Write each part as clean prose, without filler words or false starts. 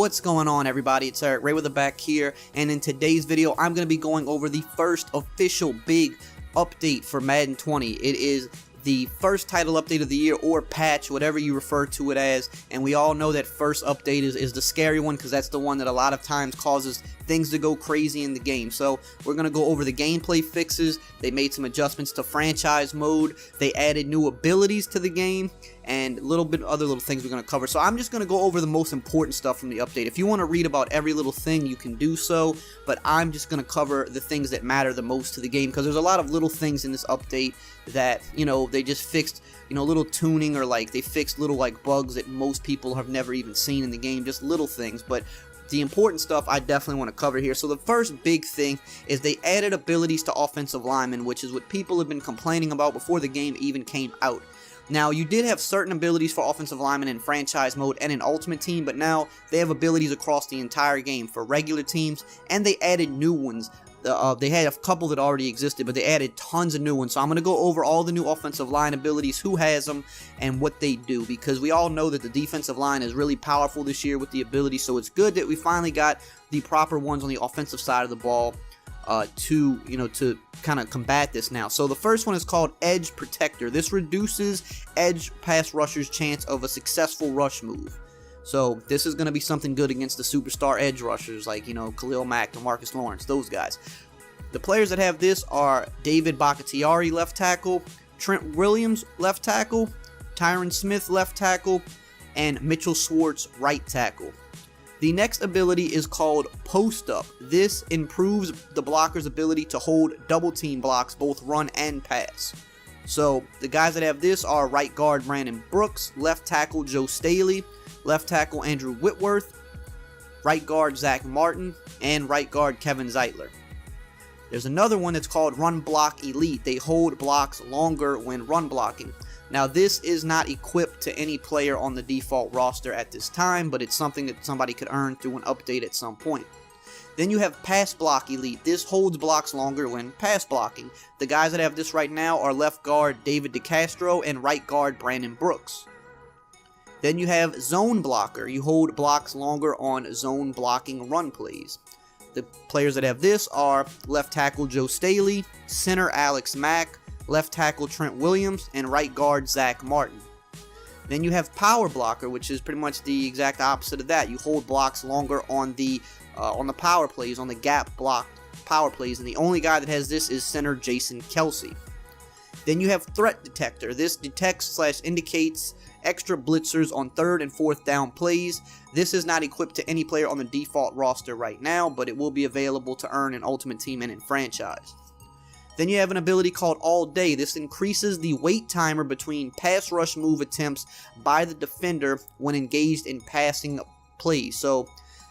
What's going on, everybody? It's EricRayweather back here, and in today's video I'm going to be going over the first official big update for Madden 20. It is the first title update of the year, or patch, whatever you refer to it as, and we all know that first update is the scary one because that's the one that a lot of times causes things to go crazy in the game. So we're going to go over the gameplay fixes. They made some adjustments to franchise mode, they added new abilities to the game, and a little bit other little things we're going to cover. So I'm just going to go over the most important stuff from the update. If you want to read about every little thing, you can do so, but I'm just going to cover the things that matter the most to the game, because there's a lot of little things in this update that, you know, they just fixed, you know, little tuning, or like they fixed little like bugs that most people have never even seen in the game, just little things. But the important stuff I definitely want to cover here. So the first big thing is they added abilities to offensive linemen, which is what people have been complaining about before the game even came out. Now, you did have certain abilities for offensive linemen in franchise mode and in Ultimate Team, but now they have abilities across the entire game for regular teams, and they added new ones. They had a couple that already existed, but they added tons of new ones. So I'm going to go over all the new offensive line abilities, who has them, and what they do, because we all know that the defensive line is really powerful this year with the ability. So it's good that we finally got the proper ones on the offensive side of the ball to kind of combat this now. So the first one is called Edge Protector. This reduces edge pass rushers' chance of a successful rush move. So this is going to be something good against the superstar edge rushers like, you know, Khalil Mack, DeMarcus Lawrence, those guys. The players that have this are David Bakhtiari, left tackle, Trent Williams, left tackle, Tyron Smith, left tackle, and Mitchell Schwartz, right tackle. The next ability is called Post Up. This improves the blocker's ability to hold double team blocks, both run and pass. So the guys that have this are right guard Brandon Brooks, left tackle Joe Staley, left tackle Andrew Whitworth, right guard Zach Martin, and right guard Kevin Zeitler. There's another one that's called Run Block Elite. They hold blocks longer when run blocking. Now, this is not equipped to any player on the default roster at this time, but it's something that somebody could earn through an update at some point. Then you have Pass Block Elite. This holds blocks longer when pass blocking. The guys that have this right now are left guard David DeCastro and right guard Brandon Brooks. Then you have Zone Blocker. You hold blocks longer on zone blocking run plays. The players that have this are left tackle Joe Staley, center Alex Mack, left tackle Trent Williams, and right guard Zach Martin. Then you have Power Blocker, which is pretty much the exact opposite of that. You hold blocks longer on the power plays, on the gap block power plays, and the only guy that has this is center Jason Kelsey. Then you have Threat Detector. This detects / indicates extra blitzers on 3rd and 4th down plays. This is not equipped to any player on the default roster right now, but it will be available to earn in Ultimate Team and in franchise. Then you have an ability called All Day. This increases the wait timer between pass rush move attempts by the defender when engaged in passing plays. So,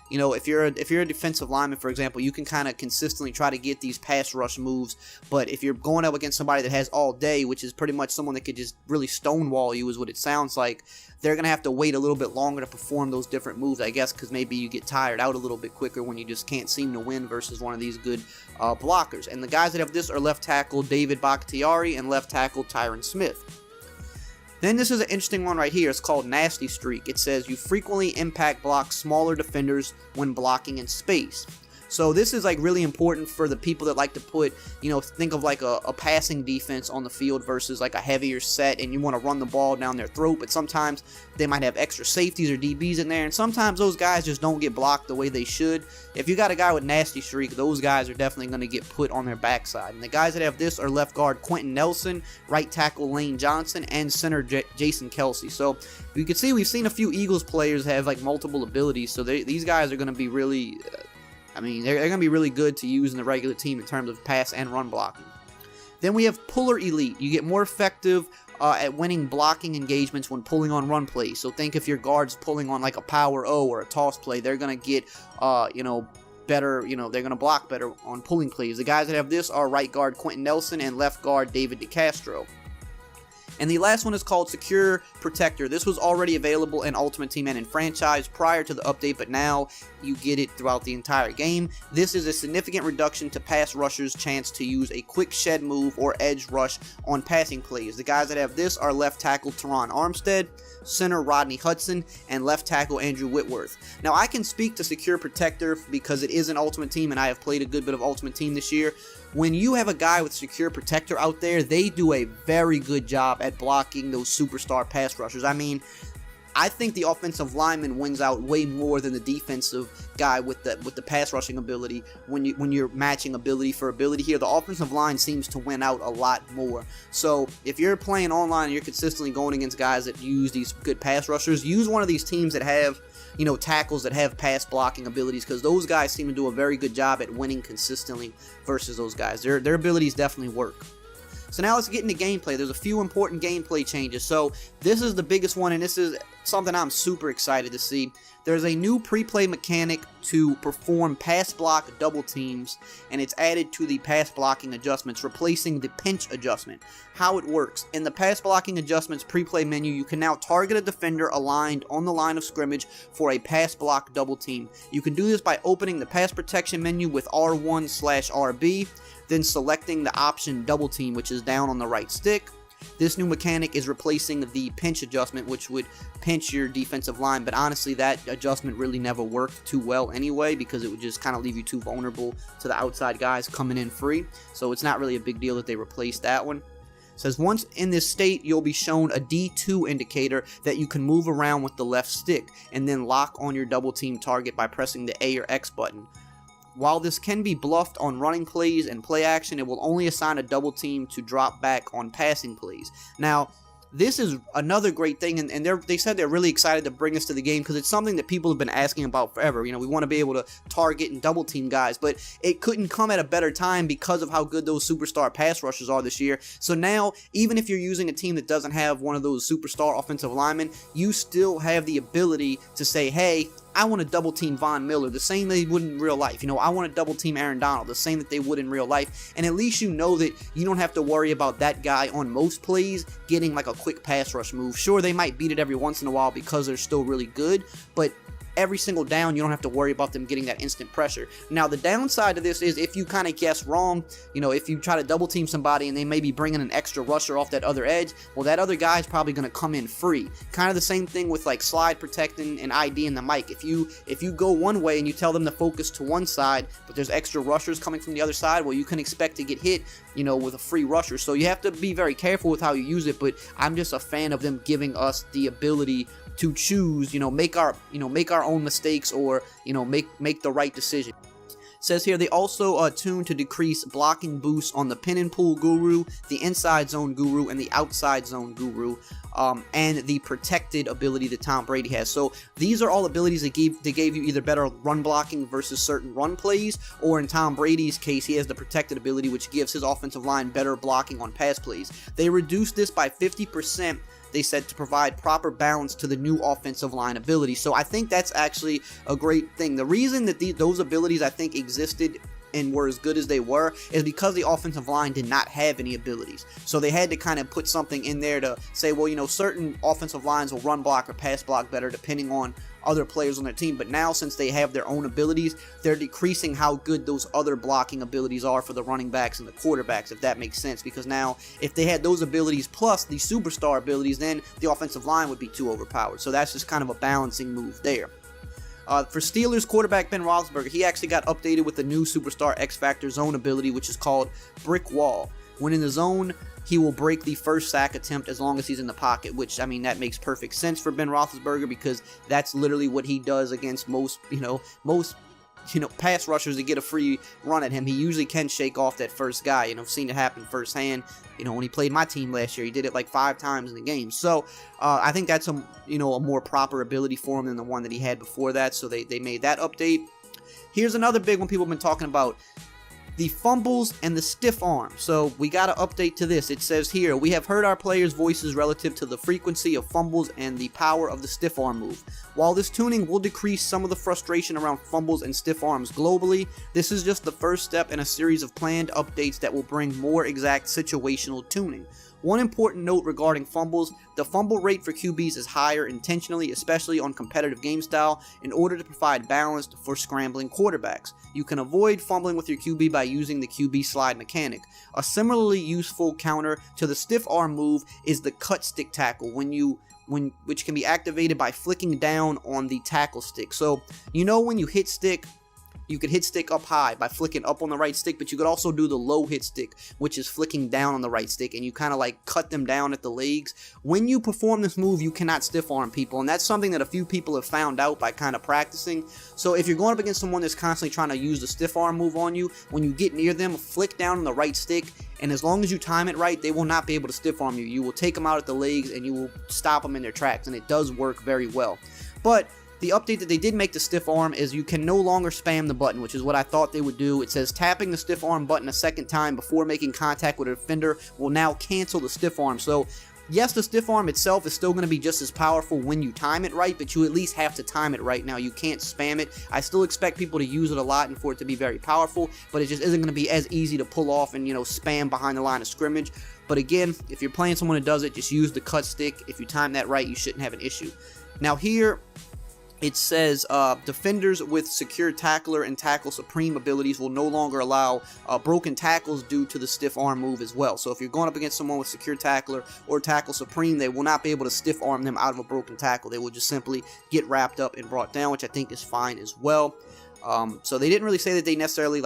you know, if you're a defensive lineman, for example, you can kind of consistently try to get these pass rush moves, but if you're going up against somebody that has All Day, which is pretty much someone that could just really stonewall you is what it sounds like, they're going to have to wait a little bit longer to perform those different moves, I guess, because maybe you get tired out a little bit quicker when you just can't seem to win versus one of these good blockers. And the guys that have this are left tackle David Bakhtiari and left tackle Tyron Smith. Then this is an interesting one right here. It's called Nasty Streak. It says you frequently impact block smaller defenders when blocking in space. So this is like really important for the people that like to put, you know, think of like a passing defense on the field versus like a heavier set, and you want to run the ball down their throat, but sometimes they might have extra safeties or DBs in there, and sometimes those guys just don't get blocked the way they should. If you got a guy with Nasty Streak, those guys are definitely going to get put on their backside. And the guys that have this are left guard Quentin Nelson, right tackle Lane Johnson, and center Jason Kelsey. So you can see we've seen a few Eagles players have like multiple abilities, so these guys are going to be really... they're going to be really good to use in the regular team in terms of pass and run blocking. Then we have Puller Elite. You get more effective at winning blocking engagements when pulling on run plays. So think if your guard's pulling on like a power O or a toss play, they're going to get, better, they're going to block better on pulling plays. The guys that have this are right guard Quentin Nelson and left guard David DeCastro. And the last one is called Secure Protector. This was already available in Ultimate Team and in Franchise prior to the update, but now you get it throughout the entire game. This is a significant reduction to pass rushers' chance to use a quick shed move or edge rush on passing plays. The guys that have this are left tackle Teron Armstead, center Rodney Hudson, and left tackle Andrew Whitworth. Now, I can speak to Secure Protector because it is an Ultimate Team, and I have played a good bit of Ultimate Team this year. When you have a guy with Secure Protector out there, they do a very good job at blocking those superstar pass rushers. I mean, I think the offensive lineman wins out way more than the defensive guy with the pass rushing ability. When you're matching ability for ability here, the offensive line seems to win out a lot more. So if you're playing online and you're consistently going against guys that use these good pass rushers, use one of these teams that have, you know, tackles that have pass blocking abilities, because those guys seem to do a very good job at winning consistently versus those guys. Their abilities definitely work. So now let's get into gameplay. There's a few important gameplay changes. So this is the biggest one, and this is something I'm super excited to see. There's a new pre-play mechanic to perform pass block double teams, and it's added to the pass blocking adjustments, replacing the pinch adjustment. How it works: in the pass blocking adjustments pre-play menu, you can now target a defender aligned on the line of scrimmage for a pass block double team. You can do this by opening the pass protection menu with R1/RB, then selecting the option double team, which is down on the right stick. This new mechanic is replacing the pinch adjustment, which would pinch your defensive line, but honestly that adjustment really never worked too well anyway, because it would just kind of leave you too vulnerable to the outside guys coming in free. So it's not really a big deal that they replaced that one. It says once in this state, you'll be shown a D2 indicator that you can move around with the left stick and then lock on your double team target by pressing the A or X button. While this can be bluffed on running plays and play action, it will only assign a double team to drop back on passing plays. Now, this is another great thing, and they said they're really excited to bring this to the game because it's something that people have been asking about forever. You know, we want to be able to target and double team guys, but it couldn't come at a better time because of how good those superstar pass rushers are this year. So now, even if you're using a team that doesn't have one of those superstar offensive linemen, you still have the ability to say, hey, I want to double team Von Miller, the same they would in real life. You know, I want to double team Aaron Donald, the same that they would in real life. And at least you know that you don't have to worry about that guy on most plays getting like a quick pass rush move. Sure, they might beat it every once in a while because they're still really good, but every single down, you don't have to worry about them getting that instant pressure. Now, the downside to this is if you kind of guess wrong, you know, if you try to double team somebody and they may be bringing an extra rusher off that other edge, well, that other guy is probably going to come in free. Kind of the same thing with like slide protecting and ID in the mic. If you go one way and you tell them to focus to one side, but there's extra rushers coming from the other side, well, you can expect to get hit, you know, with a free rusher. So you have to be very careful with how you use it, but I'm just a fan of them giving us the ability to choose, you know, make our own mistakes, or, you know, make the right decision. Says here they also tuned to decrease blocking boosts on the pin and pull guru, the inside zone guru, and the outside zone guru, and the protected ability that Tom Brady has. So these are all abilities that gave you either better run blocking versus certain run plays, or in Tom Brady's case, he has the protected ability, which gives his offensive line better blocking on pass plays. They reduced this by 50%. They said to provide proper balance to the new offensive line ability. So I think that's actually a great thing. The reason that those abilities I think existed and were as good as they were is because the offensive line did not have any abilities. So they had to kind of put something in there to say, well, you know, certain offensive lines will run block or pass block better depending on other players on their team. But now, since they have their own abilities, they're decreasing how good those other blocking abilities are for the running backs and the quarterbacks, if that makes sense. Because now, if they had those abilities plus the superstar abilities, then the offensive line would be too overpowered. So that's just kind of a balancing move there. For Steelers quarterback Ben Roethlisberger, he actually got updated with the new superstar X Factor zone ability, which is called Brick Wall. When in the zone, he will break the first sack attempt as long as he's in the pocket, which, I mean, that makes perfect sense for Ben Roethlisberger because that's literally what he does against most pass rushers that get a free run at him. He usually can shake off that first guy. You know, I've seen it happen firsthand. You know, when he played my team last year, he did it like 5 times in the game. So I think that's a more proper ability for him than the one that he had before that. So they made that update. Here's another big one people have been talking about: the fumbles and the stiff arm. So we got to update to this. It says here, we have heard our players' voices relative to the frequency of fumbles and the power of the stiff arm move. While this tuning will decrease some of the frustration around fumbles and stiff arms globally, this is just the first step in a series of planned updates that will bring more exact situational tuning. One important note regarding fumbles: the fumble rate for QBs is higher intentionally, especially on competitive game style, in order to provide balance for scrambling quarterbacks. You can avoid fumbling with your QB by using the QB slide mechanic. A similarly useful counter to the stiff arm move is the cut stick tackle, which can be activated by flicking down on the tackle stick. So, when you hit stick, you could hit stick up high by flicking up on the right stick, but you could also do the low hit stick, which is flicking down on the right stick, and you kind of like cut them down at the legs. When you perform this move, you cannot stiff arm people, and that's something that a few people have found out by kind of practicing. So if you're going up against someone that's constantly trying to use the stiff arm move on you, when you get near them, flick down on the right stick, and as long as you time it right, they will not be able to stiff arm you. You will take them out at the legs, and you will stop them in their tracks, and it does work very well. But the update that they did make to stiff arm is you can no longer spam the button, which is what I thought they would do. It says tapping the stiff arm button a second time before making contact with a defender will now cancel the stiff arm. So yes, the stiff arm itself is still going to be just as powerful when you time it right, but you at least have to time it right now. You can't spam it. I still expect people to use it a lot and for it to be very powerful, but it just isn't going to be as easy to pull off and, spam behind the line of scrimmage. But again, if you're playing someone that does it, just use the cut stick. If you time that right, you shouldn't have an issue. Now here, it says defenders with secure tackler and tackle supreme abilities will no longer allow broken tackles due to the stiff arm move as well. So if you're going up against someone with secure tackler or tackle supreme, they will not be able to stiff arm them out of a broken tackle. They will just simply get wrapped up and brought down, which I think is fine as well. So they didn't really say that they necessarily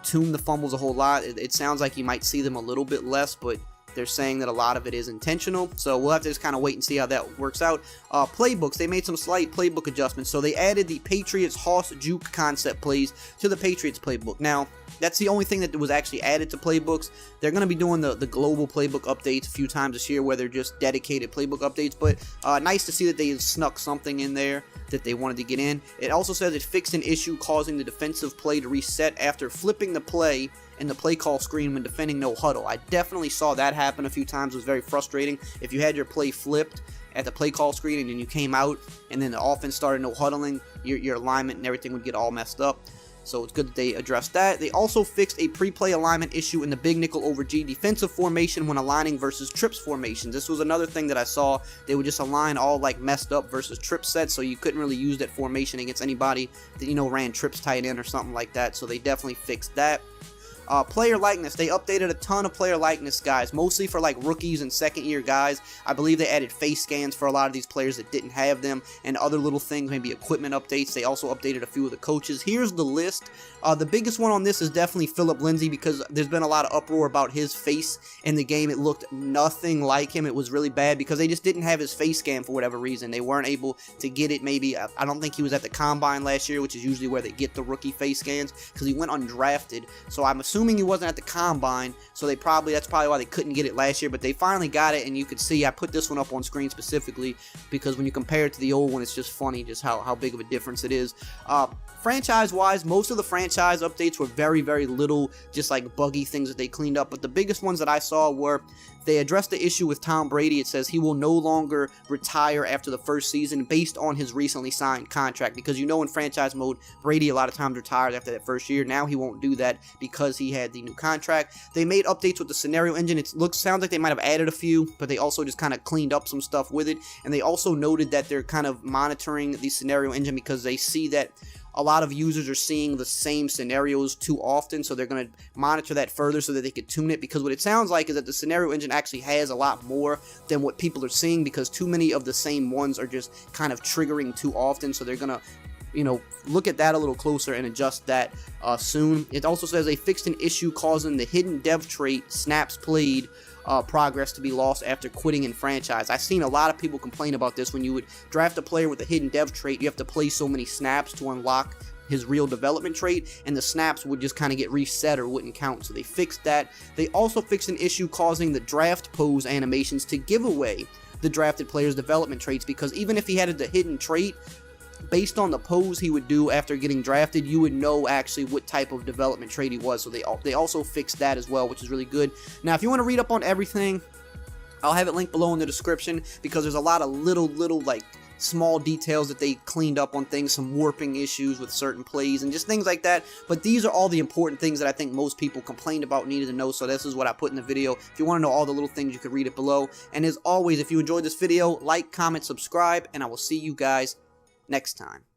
tune the fumbles a whole lot. It sounds like you might see them a little bit less, but they're saying that a lot of it is intentional, so we'll have to just kind of wait and see how that works out. Playbooks, they made some slight playbook adjustments. So they added the Patriots Hoss Juke concept plays to the Patriots playbook. Now, that's the only thing that was actually added to playbooks. They're going to be doing the global playbook updates a few times this year where they're just dedicated playbook updates, but nice to see that they snuck something in there that they wanted to get in. It also says it fixed an issue causing the defensive play to reset after flipping the play in the play call screen when defending no huddle. I definitely saw that happen a few times. It was very frustrating. If you had your play flipped at the play call screen and then you came out and then the offense started no huddling, your alignment and everything would get all messed up. So it's good that they addressed that. They also fixed a pre-play alignment issue in the big nickel over G defensive formation when aligning versus trips formations. This was another thing that I saw. They would just align all like messed up versus trip sets, so you couldn't really use that formation against anybody that ran trips tight end or something like that. So they definitely fixed that. Player likeness, they updated a ton of player likeness guys, mostly for like rookies and second year guys. I believe they added face scans for a lot of these players that didn't have them, and other little things, maybe equipment updates. They also updated a few of the coaches. Here's the list. The biggest one on this is definitely Philip Lindsay, because there's been a lot of uproar about his face in the game. It looked nothing like him. It was really bad because they just didn't have his face scan for whatever reason. They weren't able to get it. Maybe, I don't think he was at the combine last year, which is usually where they get the rookie face scans, because he went undrafted. So I'm assuming he wasn't at the combine, so that's probably why they couldn't get it last year, but they finally got it, and you could see, I put this one up on screen specifically because when you compare it to the old one, it's just funny just how big of a difference it is. Franchise-wise, most of the franchise updates were very, very little, just like buggy things that they cleaned up, but the biggest ones that I saw were they addressed the issue with Tom Brady. It says he will no longer retire after the first season based on his recently signed contract, because in franchise mode, Brady a lot of times retires after that first year. Now he won't do that because he had the new contract. They made updates with the scenario engine. Sounds like they might have added a few, but they also just kind of cleaned up some stuff with it, and they also noted that they're kind of monitoring the scenario engine because they see that a lot of users are seeing the same scenarios too often, so they're going to monitor that further so that they could tune it, because what it sounds like is that the scenario engine actually has a lot more than what people are seeing, because too many of the same ones are just kind of triggering too often, so they're going to look at that a little closer and adjust that soon. It also says they fixed an issue causing the hidden dev trait snaps played progress to be lost after quitting in franchise. I've seen a lot of people complain about this. When you would draft a player with a hidden dev trait, you have to play so many snaps to unlock his real development trait, and the snaps would just kind of get reset or wouldn't count, so they fixed that. They also fixed an issue causing the draft pose animations to give away the drafted player's development traits, because even if he had the hidden trait, based on the pose he would do after getting drafted, you would know actually what type of development trait he was. So they also fixed that as well, which is really good. Now, if you want to read up on everything, I'll have it linked below in the description, because there's a lot of little like small details that they cleaned up on things, some warping issues with certain plays and just things like that. But these are all the important things that I think most people complained about, needed to know, so this is what I put in the video. If you want to know all the little things, you can read it below. And as always, if you enjoyed this video, like, comment, subscribe, and I will see you guys next time.